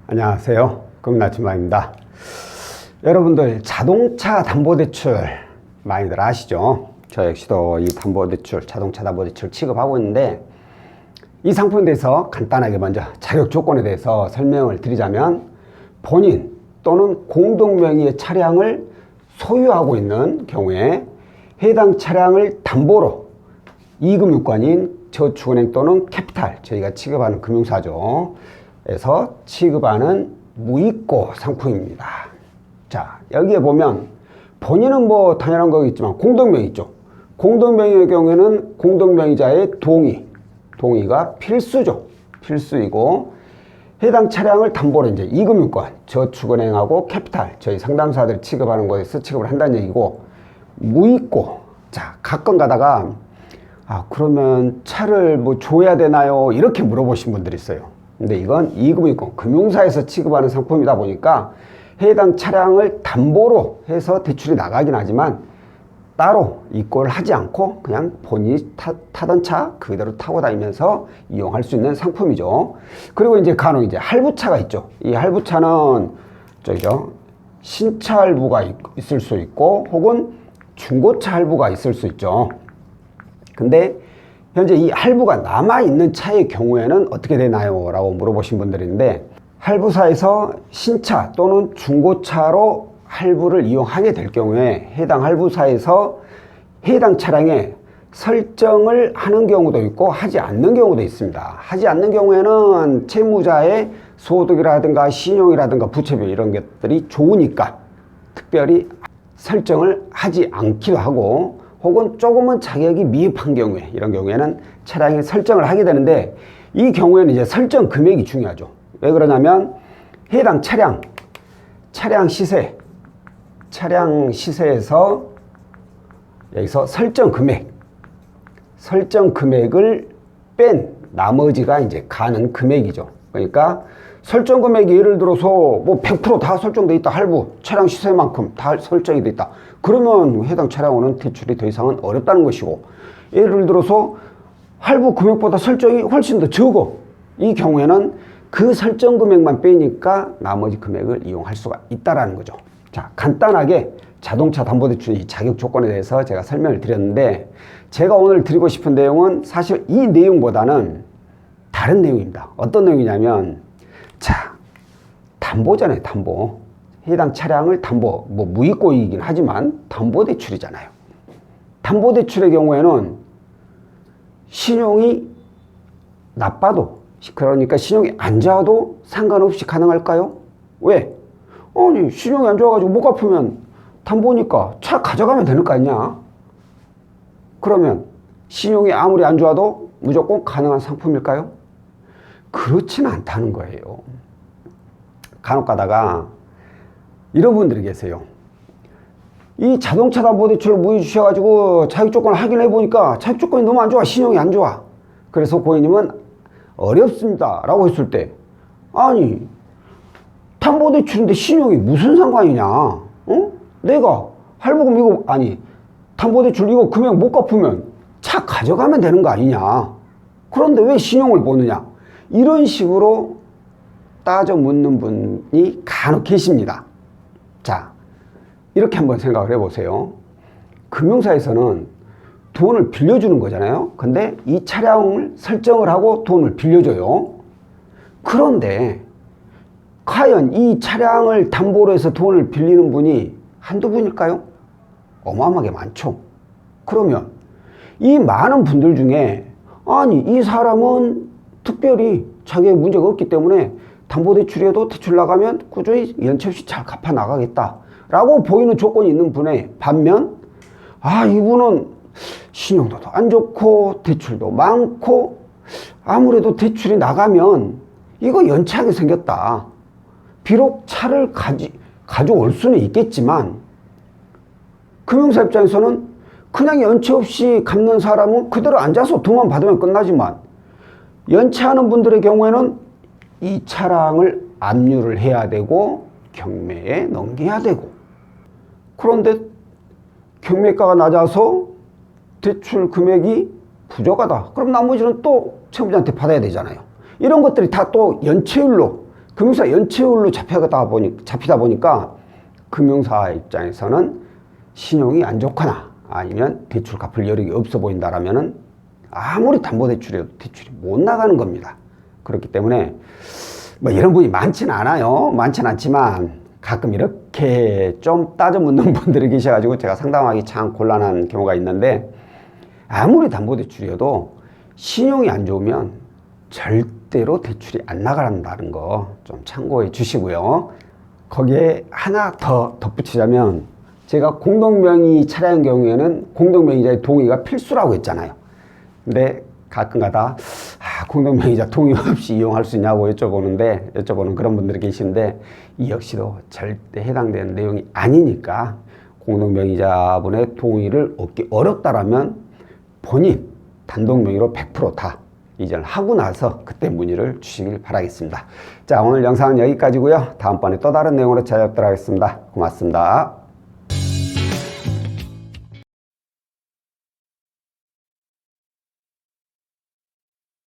안녕하세요. 금나침반입니다. 여러분들 자동차 담보대출 많이들 아시죠? 저 역시도 이 담보대출, 자동차 담보대출 취급하고 있는데 이 상품에 대해서 간단하게 먼저 자격 조건에 대해서 설명을 드리자면 본인 또는 공동명의의 차량을 소유하고 있는 경우에 해당 차량을 담보로 이금융권인 저축은행 또는 캐피탈, 저희가 취급하는 금융사죠. 에서 취급하는 무이고 상품입니다. 자, 여기에 보면 본인은 뭐 당연한 거겠지만 공동명의 있죠. 공동명의의 경우에는 공동명의자의 동의가 필수죠. 필수이고 해당 차량을 담보로 이제 이금융권, 저축은행하고 캐피탈, 저희 상담사들 취급하는 곳에서 취급을 한다는 얘기고 무이고. 자, 가끔 가다가 그러면 차를 뭐 줘야 되나요? 이렇게 물어보신 분들이 있어요. 근데 이건 이금융권, 금융사에서 취급하는 상품이다 보니까 해당 차량을 담보로 해서 대출이 나가긴 하지만 따로 이권을 하지 않고 그냥 본인이 타던 차 그대로 타고 다니면서 이용할 수 있는 상품이죠. 그리고 이제 간혹 이제 할부차가 있죠. 이 할부차는 신차 할부가 있을 수 있고 혹은 중고차 할부가 있을 수 있죠. 근데 현재 이 할부가 남아있는 차의 경우에는 어떻게 되나요? 라고 물어보신 분들인데 할부사에서 신차 또는 중고차로 할부를 이용하게 될 경우에 해당 할부사에서 해당 차량에 설정을 하는 경우도 있고 하지 않는 경우도 있습니다. 하지 않는 경우에는 채무자의 소득이라든가 신용이라든가 부채비 이런 것들이 좋으니까 특별히 설정을 하지 않기도 하고 혹은 조금은 자격이 미흡한 경우에 이런 경우에는 차량에 설정을 하게 되는데 이 경우에는 이제 설정 금액이 중요하죠. 왜 그러냐면 해당 차량 시세에서 여기서 설정 금액을 뺀 나머지가 이제 가는 금액이죠. 그러니까 설정 금액이 예를 들어서 뭐 100% 다 설정돼 있다. 할부, 차량 시세만큼 다 설정이 돼 있다. 그러면 해당 차량은 대출이 더 이상은 어렵다는 것이고, 예를 들어서 할부 금액보다 설정이 훨씬 더 적어. 이 경우에는 그 설정 금액만 빼니까 나머지 금액을 이용할 수가 있다라는 거죠. 자, 간단하게 자동차 담보대출 이 자격 조건에 대해서 제가 설명을 드렸는데 제가 오늘 드리고 싶은 내용은 사실 이 내용보다는 다른 내용입니다. 어떤 내용이냐면 자, 담보잖아요. 담보. 해당 차량을 담보, 뭐 무이고이긴 하지만 담보대출이잖아요. 담보대출의 경우에는 신용이 나빠도, 그러니까 신용이 안 좋아도 상관없이 가능할까요? 왜? 아니, 신용이 안 좋아가지고 못 갚으면 담보니까 차 가져가면 되는 거 아니냐? 그러면 신용이 아무리 안 좋아도 무조건 가능한 상품일까요? 그렇지는 않다는 거예요. 간혹 가다가 이런 분들이 계세요. 이 자동차 담보대출을 무의 주셔가지고 자격 조건을 확인해 보니까 자격 조건이 너무 안 좋아. 신용이 안 좋아. 그래서 고객님은 어렵습니다 라고 했을 때 아니 담보대출인데 신용이 무슨 상관이냐? 어? 내가 할부금 이거 담보대출 이거 금액 못 갚으면 차 가져가면 되는 거 아니냐? 그런데 왜 신용을 보느냐? 이런 식으로 따져 묻는 분이 간혹 계십니다. 자, 이렇게 한번 생각을 해보세요. 금융사에서는 돈을 빌려주는 거잖아요. 근데 이 차량을 설정을 하고 돈을 빌려줘요. 그런데 과연 이 차량을 담보로 해서 돈을 빌리는 분이 한두 분일까요? 어마어마하게 많죠. 그러면 이 많은 분들 중에 아니 이 사람은 특별히 자기의 문제가 없기 때문에 담보대출에도 대출 나가면 꾸준히 연체 없이 잘 갚아 나가겠다 라고 보이는 조건이 있는 분의 반면 이분은 신용도 안 좋고 대출도 많고 아무래도 대출이 나가면 이거 연체하게 생겼다. 비록 차를 가져올 수는 있겠지만 금융사 입장에서는 그냥 연체 없이 갚는 사람은 그대로 앉아서 돈만 받으면 끝나지만 연체하는 분들의 경우에는 이 차량을 압류를 해야 되고 경매에 넘겨야 되고, 그런데 경매가가 낮아서 대출 금액이 부족하다. 그럼 나머지는 또 채무자한테 받아야 되잖아요. 이런 것들이 다 또 연체율로 금융사 연체율로 잡히다 보니까 금융사 입장에서는 신용이 안 좋거나 아니면 대출 갚을 여력이 없어 보인다라면은 아무리 담보대출이어도 대출이 못 나가는 겁니다. 그렇기 때문에 뭐 이런 분이 많지는 않아요. 많지는 않지만 가끔 이렇게 좀 따져 묻는 분들이 계셔가지고 제가 상담하기 참 곤란한 경우가 있는데, 아무리 담보대출이어도 신용이 안 좋으면 절대로 대출이 안 나간다는 거 좀 참고해 주시고요. 거기에 하나 더 덧붙이자면, 제가 공동명의 차량의 경우에는 공동명의자의 동의가 필수라고 했잖아요. 근데 가끔가다 공동명의자 동의 없이 이용할 수 있냐고 여쭤보는 그런 분들이 계시는데, 이 역시도 절대 해당되는 내용이 아니니까 공동명의자분의 동의를 얻기 어렵다라면 본인 단독명의로 100% 이전을 하고 나서 그때 문의를 주시길 바라겠습니다. 자, 오늘 영상은 여기까지고요. 다음번에 또 다른 내용으로 찾아뵙도록 하겠습니다. 고맙습니다.